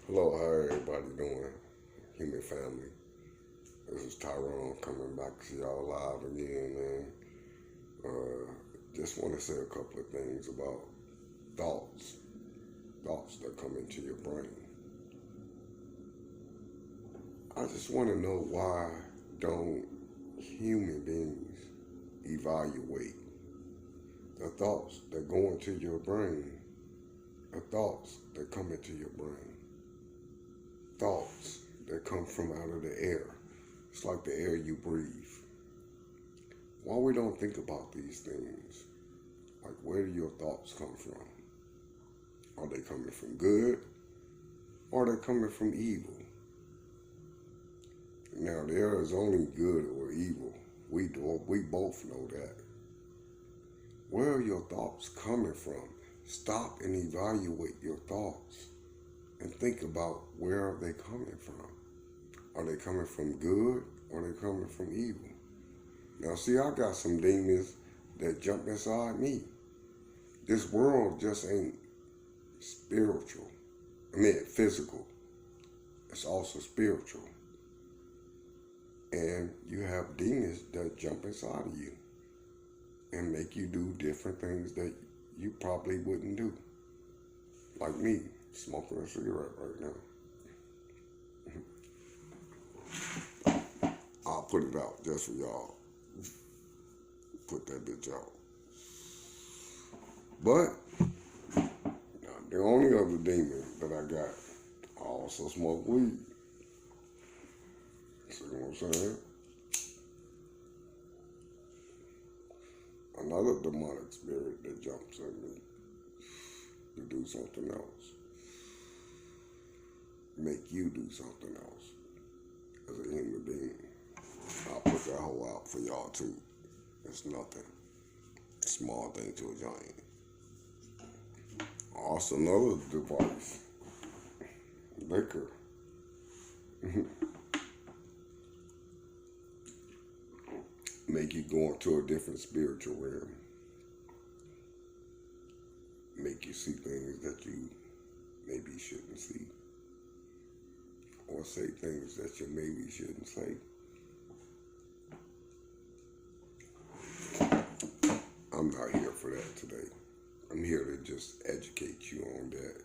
Hello, how everybody doing? Human family. This is Tyrone coming back to y'all live again, man. Uh, just want to say a couple of things about thoughts, thoughts that come into your brain. I just want to know why don't human beings evaluate the thoughts that go into your brain, the thoughts that come into your brain, thoughts that come from out of the air. It's like the air you breathe. Why we don't think about these things? Like, where do your thoughts come from? Are they coming from good or are they coming from evil? Now, there is only good or evil. We both know that. Where are your thoughts coming from? Stop and evaluate your thoughts and think about where are they coming from. Are they coming from good or are they coming from evil? Now, see, I got some demons that jump inside me. This world just ain't spiritual. I mean, physical. It's also spiritual. And you have demons that jump inside of you and make you do different things that you probably wouldn't do. Like me, smoking a cigarette right now. I'll put it out just for y'all. Put that bitch out. But the only other demon that I got, I also smoke weed. See what I'm saying? Another demonic spirit that jumps at me to do something else. Make you do something else as a human being. I'll put that whole out for y'all too. It's nothing. Small thing to a giant. Also another device. Liquor. Make you go into a different spiritual realm. Make you see things that you maybe shouldn't see. Or say things that you maybe shouldn't say. I'm not here for that today. I'm here to just educate you on that.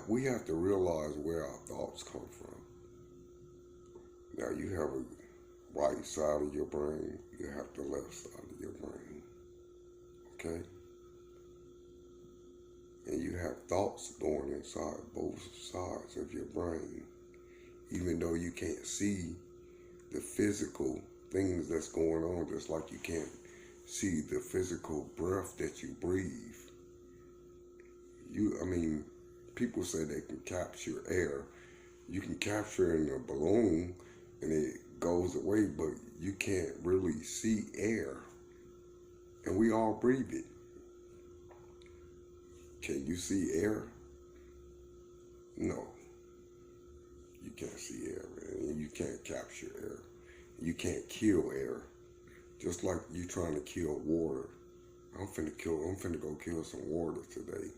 We have to realize where our thoughts come from. Now you have a right side of your brain, you have the left side of your brain. Okay? And you have thoughts going inside both sides of your brain. Even though you can't see the physical things that's going on, just like you can't see the physical breath that you breathe. People say they can capture air. You can capture in a balloon and it goes away, but you can't really see air. And we all breathe it. Can you see air? No. You can't see air, man. You can't capture air. You can't kill air. Just like you trying to kill water. I'm finna go kill some water today.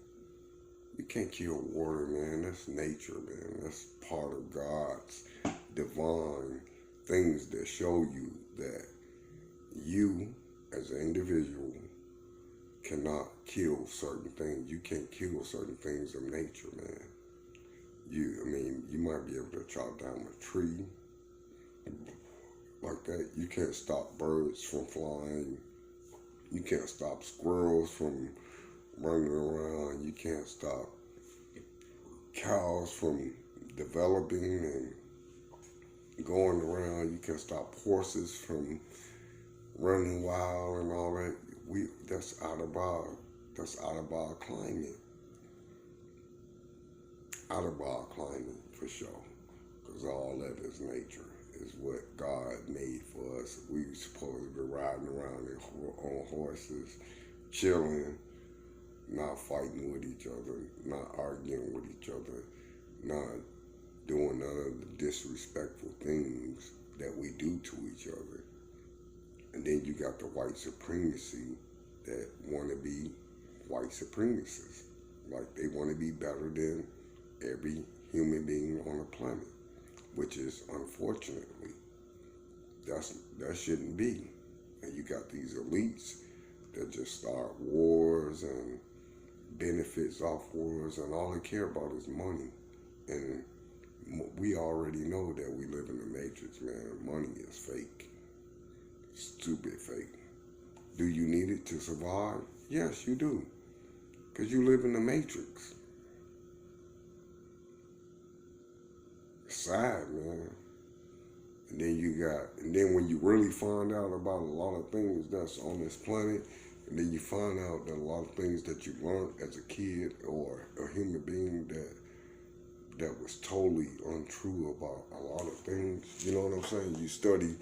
You can't kill water, man. That's nature, man. That's part of God's divine things that show you that you, as an individual, cannot kill certain things. You can't kill certain things of nature, man. You might be able to chop down a tree like that. You can't stop birds from flying. You can't stop squirrels from running around. You can't stop cows from developing and going around. You can't stop horses from running wild and all that. That's out of our climate. Out of our climate for sure. Because all that is nature. Is what God made for us. We supposed to be riding around on horses, chilling, not fighting with each other, not arguing with each other, not doing none of the disrespectful things that we do to each other. And then you got the white supremacy that want to be white supremacists. Like they want to be better than every human being on the planet, which is unfortunately that shouldn't be. And you got these elites that just start wars and benefits off wars, and all they care about is money. And we already know that we live in the matrix, man. Money is fake, stupid fake. Do you need it to survive? Yes, you do, because you live in the matrix. It's sad, man. And then when you really find out about a lot of things that's on this planet, and then you find out that a lot of things that you learned as a kid or a human being that was totally untrue about a lot of things. You know what I'm saying? You study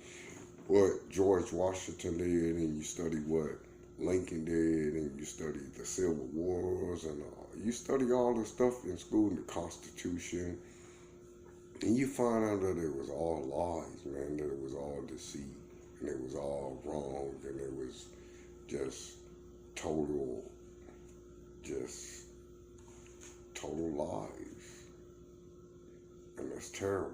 what George Washington did, and you study what Lincoln did, and you study the Civil Wars, and you study all this stuff in school, the Constitution, and you find out that it was all lies, man, that it was all deceit, and it was all wrong, and it was just total, just total lies. And that's terrible.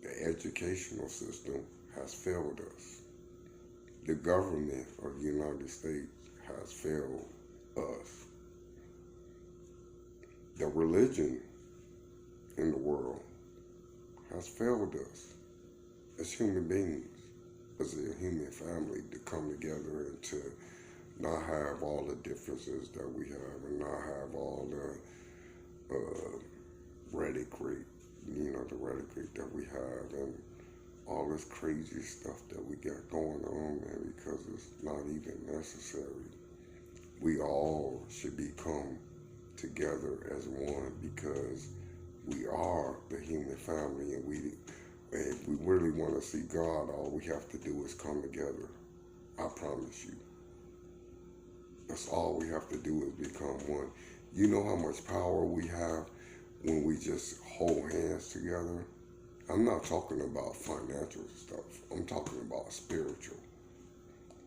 The educational system has failed us. The government of the United States has failed us. The religion in the world has failed us as human beings, as a human family, to come together and to not have all the differences that we have, and not have all the rhetoric, the rhetoric that we have, and all this crazy stuff that we got going on, man, because it's not even necessary. We all should become together as one, because we are the human family, and if we really want to see God, all we have to do is come together. I promise you. That's all we have to do is become one. You know how much power we have when we just hold hands together? I'm not talking about financial stuff. I'm talking about spiritual.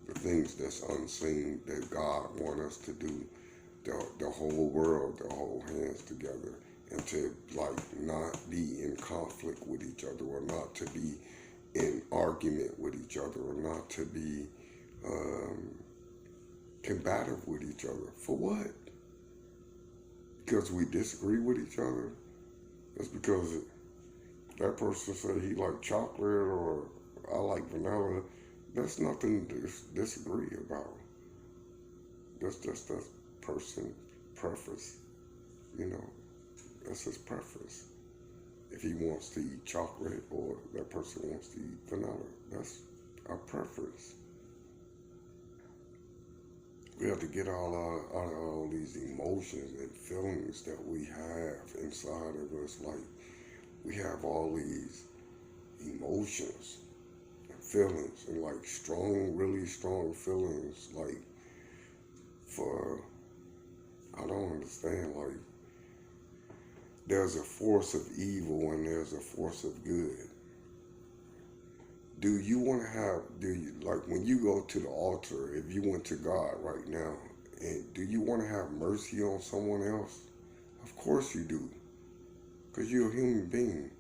The things that's unseen that God wants us to do. The whole world to hold hands together, and to not be in conflict with each other, or not to be in argument with each other, or not to be combative with each other. For what? Because we disagree with each other? That's because that person said he liked chocolate, or I like vanilla. That's nothing to disagree about. That's just a person preference, that's his preference. If he wants to eat chocolate, or that person wants to eat vanilla, that's a preference. We have to get out of all these emotions and feelings that we have inside of us. Like, we have all these emotions and feelings, and strong, really strong feelings, I don't understand, there's a force of evil and there's a force of good. Do you want to when you go to the altar, if you went to God right now, and do you want to have mercy on someone else? Of course you do, because you're a human being.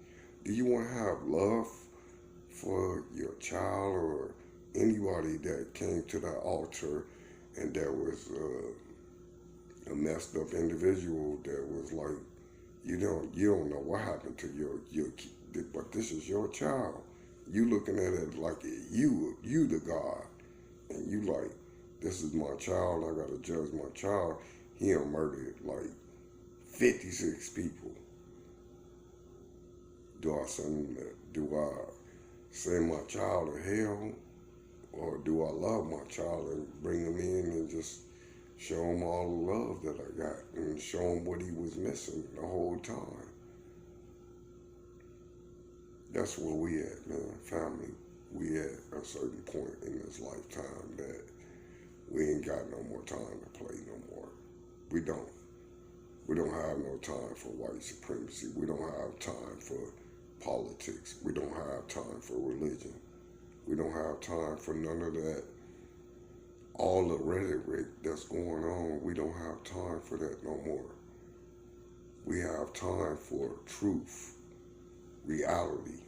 Do you want to have love for your child or anybody that came to that altar and that was a messed up individual that was you don't know what happened to your kid, but this is your child. You looking at it like you the God, and you this is my child. I gotta judge my child. He done murdered 56 people. Do I send my child to hell, or do I love my child and bring him in and just show him all the love that I got, and show him what he was missing the whole time? That's where we at, man, family. We at a certain point in this lifetime that we ain't got no more time to play no more. We don't. We don't have no time for white supremacy. We don't have time for politics. We don't have time for religion. We don't have time for none of that all the rhetoric that's going on, we don't have time for that no more. We have time for truth, reality,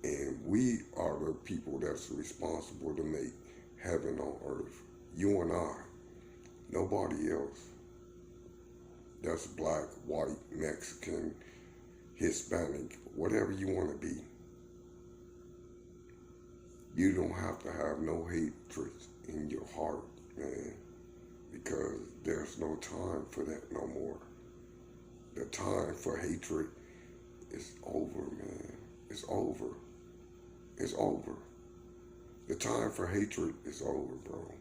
and we are the people that's responsible to make heaven on earth. You and I, nobody else. That's black, white, Mexican, Hispanic, whatever you want to be. You don't have to have no hatred in your heart, man, because there's no time for that no more. The time for hatred is over, man. It's over. It's over. The time for hatred is over, bro.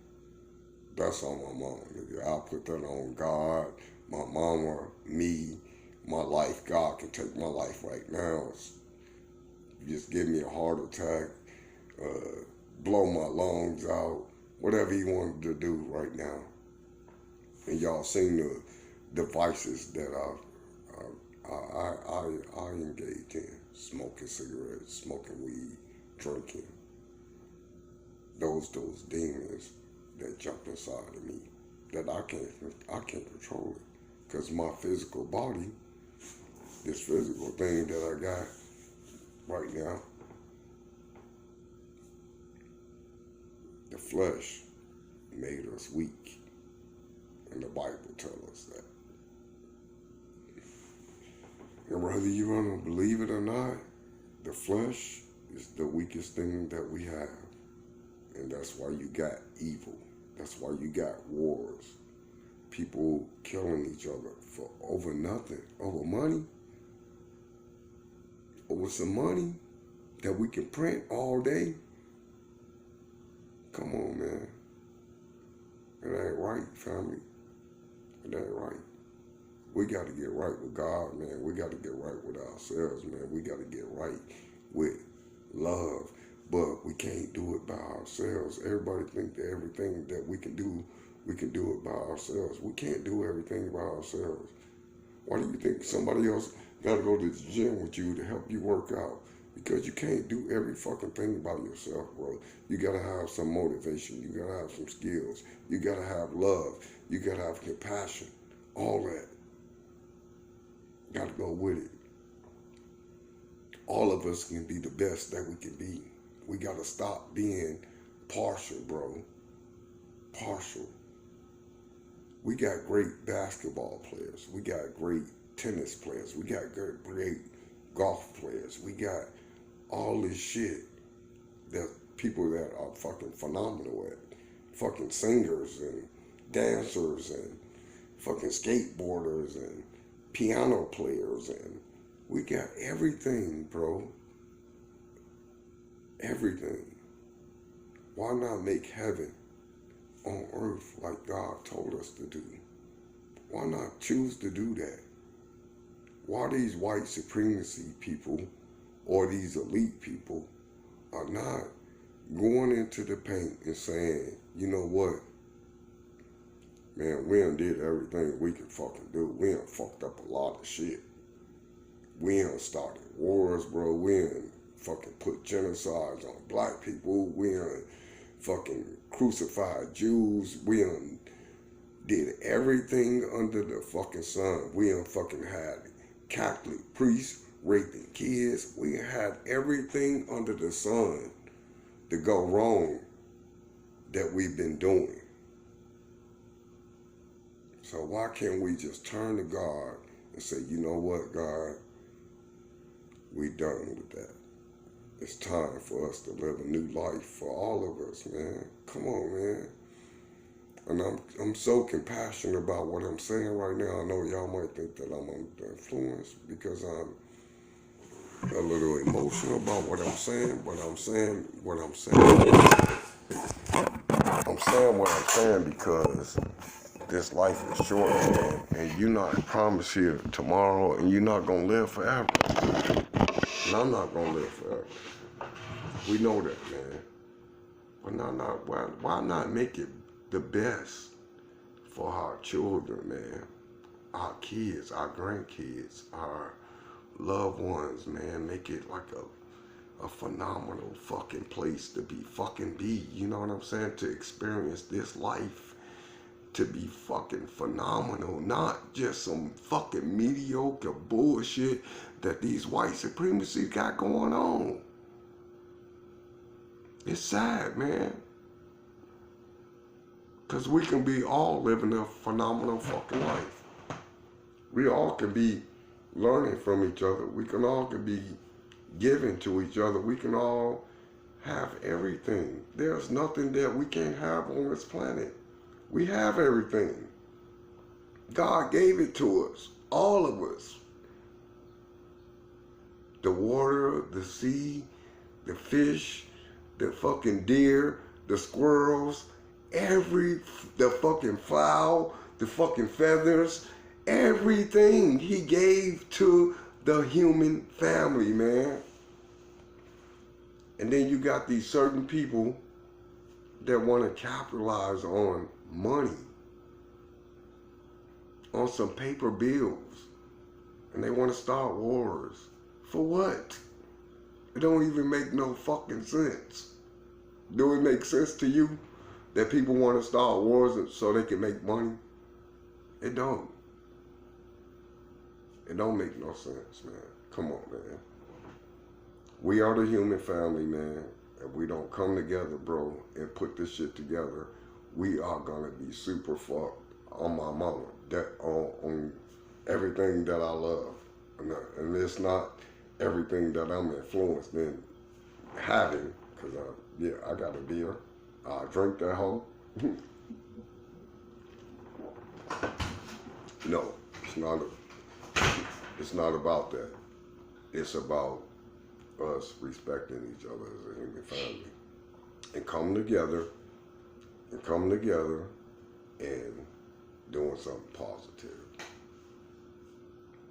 That's on my mama, nigga. I'll put that on God, my mama, me, my life. God can take my life right now. Just give me a heart attack, blow my lungs out, whatever he wanted to do right now. And y'all seen the devices that I engage in: smoking cigarettes, smoking weed, drinking. Those demons that jump inside of me that I can't control it, because my physical body, this physical thing that I got right now, the flesh made us weak, and the Bible tells us that. And whether you want to believe it or not, the flesh is the weakest thing that we have. And that's why you got evil. That's why you got wars. People killing each other for over nothing, over money, over some money that we can print all day. Come on, man. It ain't right, family. It ain't right. We got to get right with God, man. We got to get right with ourselves, man. We got to get right with love. But we can't do it by ourselves. Everybody think that everything that we can do it by ourselves. We can't do everything by ourselves. Why do you think somebody else got to go to the gym with you to help you work out? Because you can't do every fucking thing by yourself, bro. You got to have some motivation. You got to have some skills. You got to have love. You got to have compassion. All that. Got to go with it. All of us can be the best that we can be. We got to stop being partial, bro. Partial. We got great basketball players. We got great tennis players. We got great golf players. We got all this shit that people that are fucking phenomenal at. Fucking singers and dancers and fucking skateboarders and piano players, and we got everything, bro. Everything. Why not make heaven on earth like God told us to do? Why not choose to do that? Why these white supremacy people or these elite people are not going into the paint and saying, you know what? Man, we done did everything we could fucking do. We done fucked up a lot of shit. We done started wars, bro. We done fucking put genocides on black people. We done fucking crucified Jews. We done did everything under the fucking sun. We done fucking had Catholic priests raping kids. We had everything under the sun to go wrong that we've been doing. So why can't we just turn to God and say, you know what, God, we done with that. It's time for us to live a new life for all of us, man. Come on, man. And I'm so compassionate about what I'm saying right now. I know y'all might think that I'm under influence because I'm a little emotional about what I'm saying, but I'm saying what I'm saying. I'm saying what I'm saying because this life is short, man, and you're not promised here tomorrow, and you're not gonna live forever. And I'm not gonna live forever. We know that, man. But why not make it the best for our children, man? Our kids, our grandkids, our loved ones, man. Make it like a phenomenal fucking place to be, you know what I'm saying? To experience this life, to be fucking phenomenal, not just some fucking mediocre bullshit that these white supremacists got going on. It's sad, man. Because we can be all living a phenomenal fucking life. We all can be learning from each other. We can all can be giving to each other. We can all have everything. There's nothing that we can't have on this planet. We have everything. God gave it to us, all of us. The water, the sea, the fish, the fucking deer, the squirrels, the fucking fowl, the fucking feathers, everything he gave to the human family, man. And then you got these certain people that want to capitalize on money, on some paper bills, and they want to start wars. For what? It don't even make no fucking sense. Do it make sense to you that people want to start wars so they can make money? It don't. It don't make no sense, man. Come on, man. We are the human family, man. If we don't come together, bro, and put this shit together, we are gonna be super fucked on my mama. That on everything that I love. And it's not everything that I'm influenced in having, because I got a beer. I drink that hoe. No, it's not about that. It's about us respecting each other as a human family and coming together and doing something positive.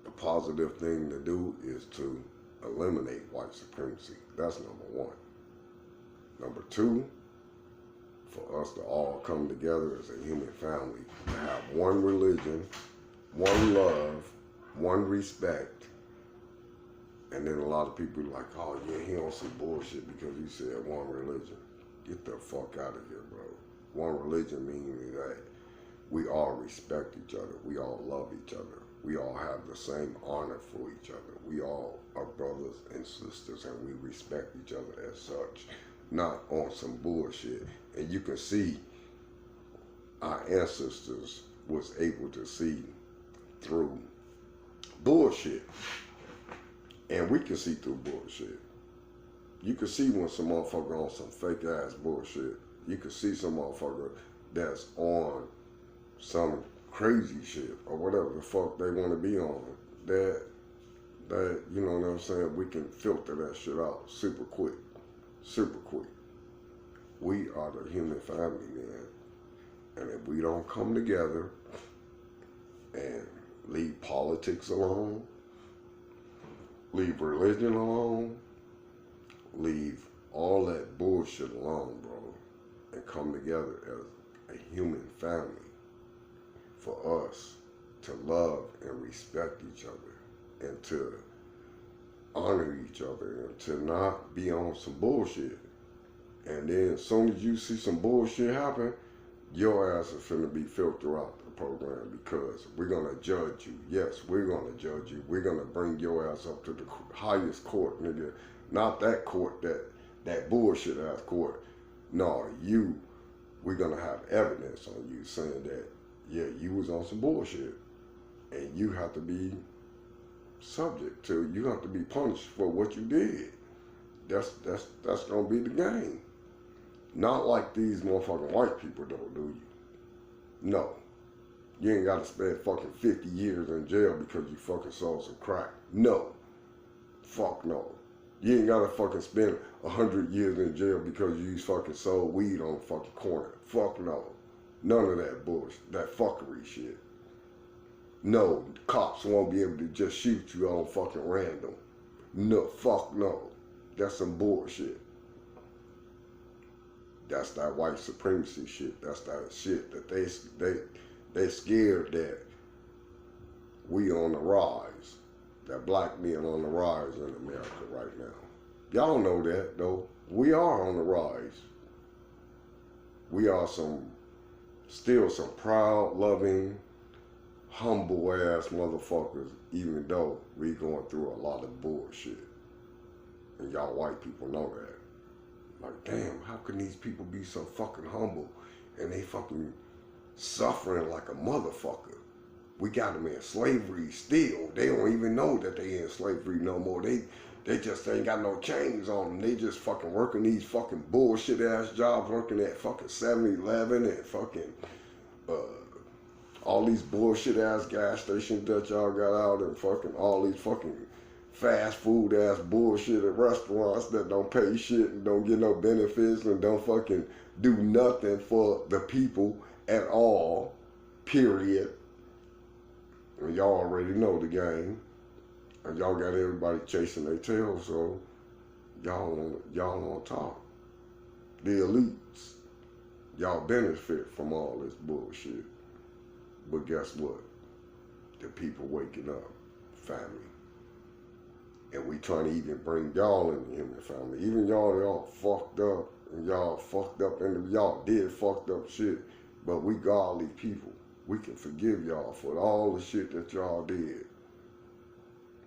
The positive thing to do is to eliminate white supremacy. That's number one. Number two, for us to all come together as a human family, to have one religion, one love, one respect. And then a lot of people are like, oh yeah, he on some bullshit because he said one religion. Get the fuck out of here, bro. One religion meaning that we all respect each other. We all love each other. We all have the same honor for each other. We all are brothers and sisters, and we respect each other as such, not on some bullshit. And you can see our ancestors was able to see through bullshit. And we can see through bullshit. You can see when some motherfucker on some fake ass bullshit. You can see some motherfucker that's on some crazy shit or whatever the fuck they want to be on. That you know what I'm saying? We can filter that shit out super quick. Super quick. We are the human family, man. And if we don't come together and leave politics alone, leave religion alone, leave all that bullshit alone, bro, and come together as a human family for us to love and respect each other and to honor each other and to not be on some bullshit. And then as soon as you see some bullshit happen, your ass is finna be filtered out the program because we're gonna judge you. Yes, we're gonna judge you. We're gonna bring your ass up to the highest court, nigga. Not that court, that bullshit ass court. No, we're gonna have evidence on you saying that, yeah, you was on some bullshit. And you have to be you have to be punished for what you did. That's gonna be the game. Not like these motherfucking white people don't do you. No. You ain't gotta spend fucking 50 years in jail because you fucking sold some crack. No. Fuck no. You ain't gotta fucking spend 100 years in jail because you fucking sold weed on the fucking corner. Fuck no. None of that bullshit, that fuckery shit. No, the cops won't be able to just shoot you on fucking random. No, fuck no. That's some bullshit. That's that white supremacy shit. That's that shit that they scared that we on the rise. That black men on the rise in America right now. Y'all know that though. We are on the rise. We are still some proud, loving, humble ass motherfuckers, even though we going through a lot of bullshit. And y'all white people know that. Like, damn, how can these people be so fucking humble and they fucking suffering like a motherfucker? We got them in slavery still. They don't even know that they in slavery no more. They just ain't got no chains on them. They just fucking working these fucking bullshit ass jobs, working at fucking 7-Eleven and fucking all these bullshit ass gas stations that y'all got out, and fucking all these fucking fast food ass bullshit at restaurants that don't pay shit and don't get no benefits and don't fucking do nothing for the people at all, period. And y'all already know the game. And y'all got everybody chasing their tail, so y'all on top. The elites, y'all benefit from all this bullshit. But guess what? The people waking up, family. And we trying to even bring y'all in the human family. Even y'all fucked up, and y'all fucked up, and y'all did fucked up shit. But we godly people. We can forgive y'all for all the shit that y'all did.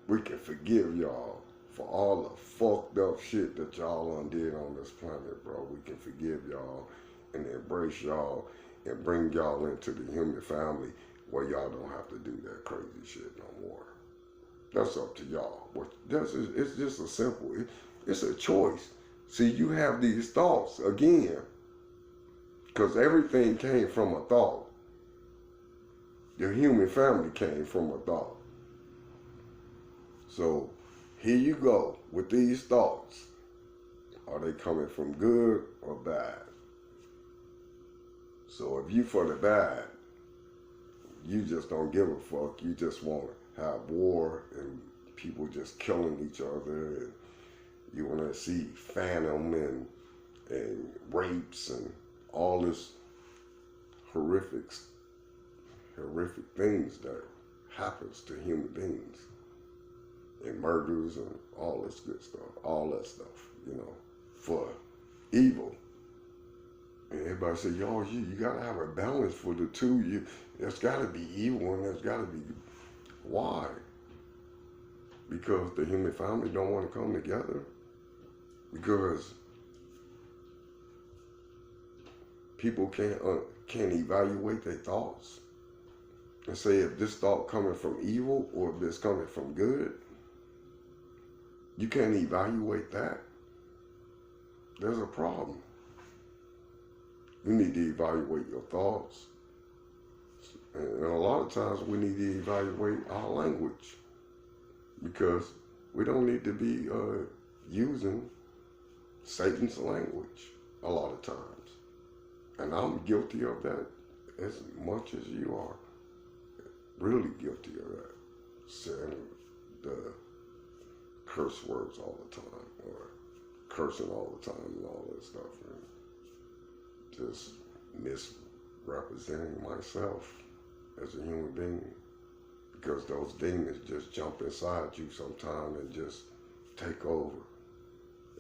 We can forgive y'all for all the fucked up shit that y'all undid on this planet, bro. We can forgive y'all and embrace y'all and bring y'all into the human family where y'all don't have to do that crazy shit no more. That's up to y'all. It's just a simple, it's a choice. See, you have these thoughts again, because everything came from a thought. The human family came from a thought. So here you go with these thoughts. Are they coming from good or bad? So if you for the bad, you just don't give a fuck. You just want to have war and people just killing each other. And you want to see phantom and rapes and all this horrific things that happens to human beings. And murders and all this good stuff. All that stuff, you know, for evil. And everybody say, yo, you gotta have a balance for the two. There's gotta be evil and there's gotta be. Why? Because the human family don't want to come together? Because people can't evaluate their thoughts and say if this thought coming from evil or if it's coming from good. You can't evaluate that. There's a problem. You need to evaluate your thoughts. And a lot of times we need to evaluate our language, because we don't need to be using Satan's language a lot of times. And I'm guilty of that as much as you are. Really guilty of that. Saying the curse words all the time, or cursing all the time and all that stuff, and just misrepresenting myself as a human being, because those demons just jump inside you sometime and just take over,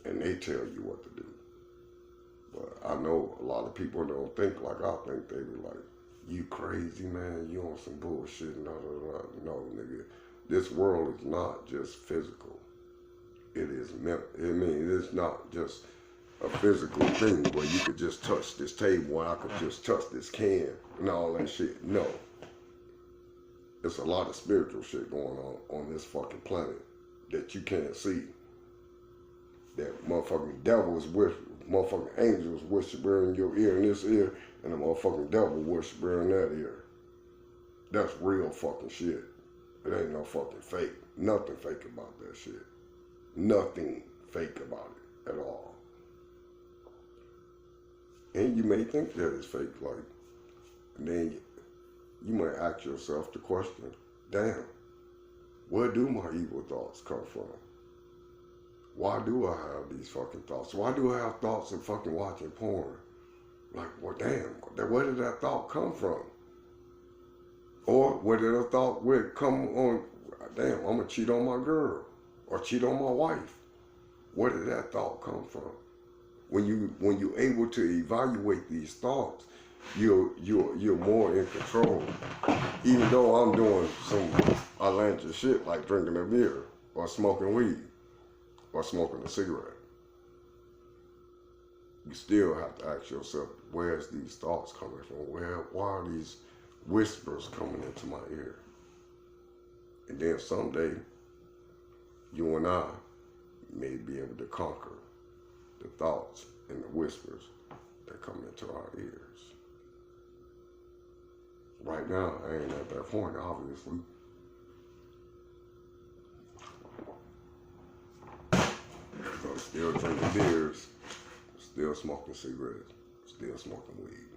and they tell you what to do. But I know a lot of people don't think like I think. They be like, you crazy, man, you on some bullshit, no, nigga. This world is not just physical. It is mental. I mean, it's not just a physical thing where you could just touch this table and I could just touch this can and all that shit. No. There's a lot of spiritual shit going on this fucking planet that you can't see. That motherfucking devil is motherfucking angels whispering in your ear in this ear, and the motherfucking devil whispering in that ear. That's real fucking shit. It ain't no fucking fake. Nothing fake about that shit. Nothing fake about it at all. And you may think that it's fake, like, and then you might ask yourself the question, damn, where do my evil thoughts come from? Why do I have these fucking thoughts? Why do I have thoughts of fucking watching porn? Like, well, damn, where did that thought come from? Or where did a thought come on, damn, I'm gonna cheat on my girl or cheat on my wife? Where did that thought come from? When you're able to evaluate these thoughts, you're more in control. Even though I'm doing some outlandish shit like drinking a beer or smoking weed or smoking a cigarette, you still have to ask yourself, where's these thoughts coming from? Why are these whispers coming into my ear? And then someday, you and I may be able to conquer the thoughts and the whispers that come into our ears. Right now, I ain't at that point, obviously. So I'm still drinking beers, still smoking cigarettes, still smoking weed.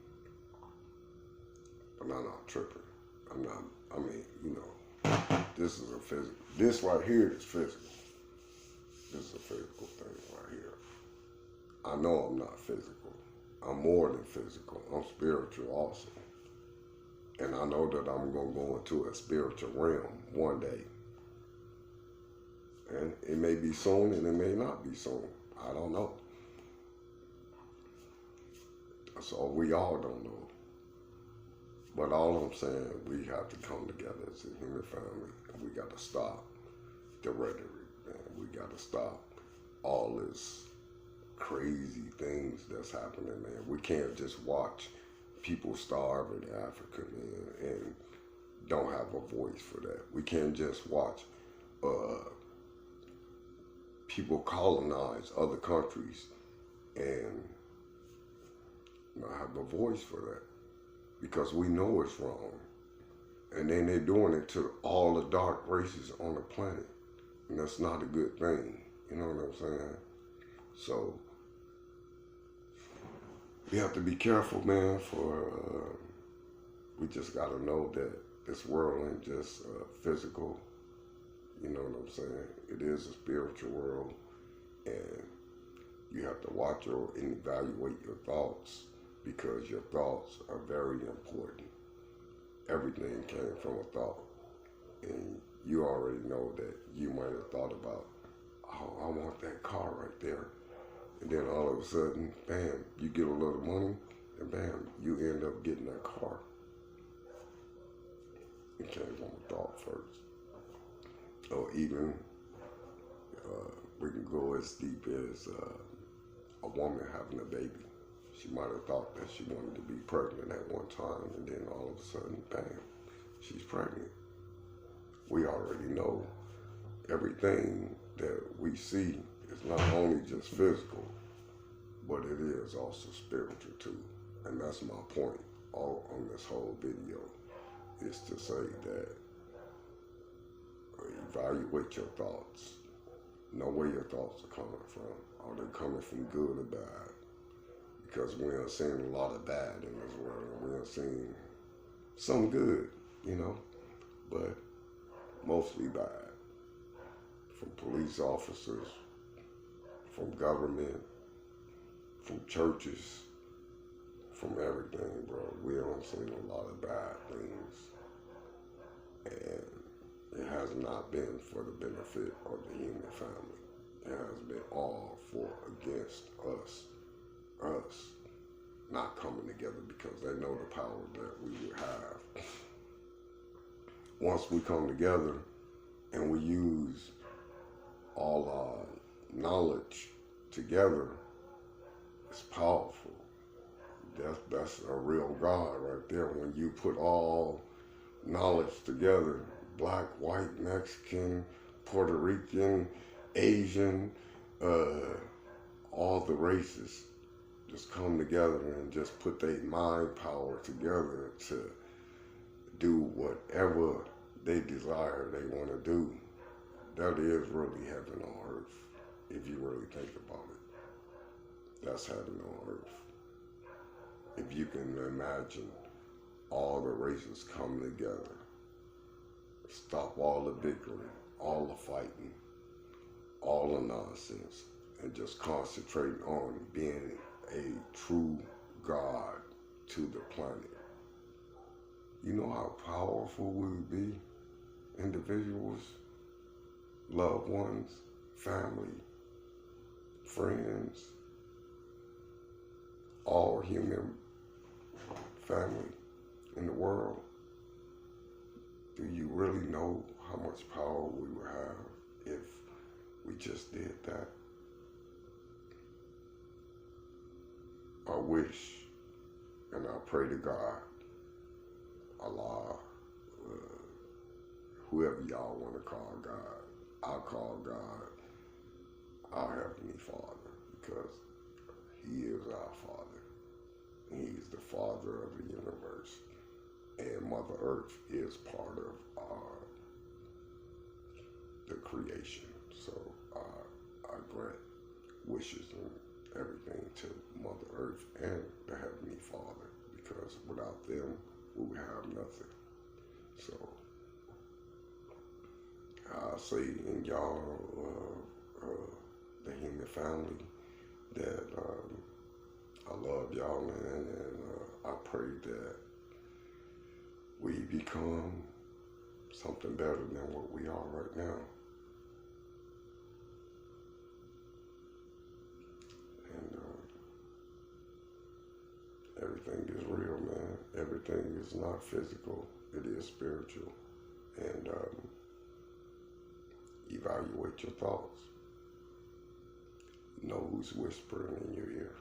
But I'm not tripping. This is a physical. This right here is physical. This is a physical thing right here. I know I'm not physical. I'm more than physical. I'm spiritual also. And I know that I'm going to go into a spiritual realm one day. And it may be soon and it may not be soon. I don't know. So we all don't know. But all I'm saying, we have to come together as a human family. And we got to stop the rhetoric, man. We got to stop all this crazy things that's happening, man. We can't just watch people starve in Africa, man, and don't have a voice for that. We can't just watch people colonize other countries and not have a voice for that, because we know it's wrong. And then they're doing it to all the dark races on the planet, and that's not a good thing. You know what I'm saying? So we have to be careful, man, we just got to know that this world ain't just physical. You know what I'm saying? It is a spiritual world, and you have to watch and evaluate your thoughts, because your thoughts are very important. Everything came from a thought, and you already know that you might have thought about, oh, I want that car right there. And then all of a sudden, bam, you get a little money, and bam, you end up getting that car. It came from a thought first. Or even, we can go as deep as a woman having a baby. She might have thought that she wanted to be pregnant at one time, and then all of a sudden, bam, she's pregnant. We already know everything that we see is not only just physical, but it is also spiritual too. And that's my point all on this whole video, is to say that evaluate your thoughts. Know where your thoughts are coming from. Are they coming from good or bad? Because we are seeing a lot of bad in this world, and we are seeing some good, you know, but mostly bad. From police officers, from government, from churches, from everything, bro. We are seeing a lot of bad things. And it has not been for the benefit of the human family. It has been all for against us not coming together, because they know the power that we would have. Once we come together and we use all our knowledge together, it's powerful. That's a real God right there. When you put all knowledge together, black, white, Mexican, Puerto Rican, Asian, all the races just come together and just put their mind power together to do whatever they desire they want to do. That is really heaven on earth, if you really think about it. That's heaven on earth. If you can imagine all the races coming together, stop all the bickering, all the fighting, all the nonsense, and just concentrate on being a true God to the planet. You know how powerful we would be? Individuals, loved ones, family, friends, all human family in the world, do you really know how much power we would have if we just did that? I wish, and I pray to God, Allah, whoever y'all want to call God, I'll call God our Heavenly Father, because He is our Father. He's the Father of the universe. And Mother Earth is part of the creation. So I grant wishes and everything to Mother Earth and the Heavenly Father, because without them, we would have nothing. So I say in y'all, the human family, that I love y'all, man, and I pray that we become something better than what we are right now. And everything is real, man. Everything is not physical. It is spiritual. And evaluate your thoughts. Know who's whispering in your ear.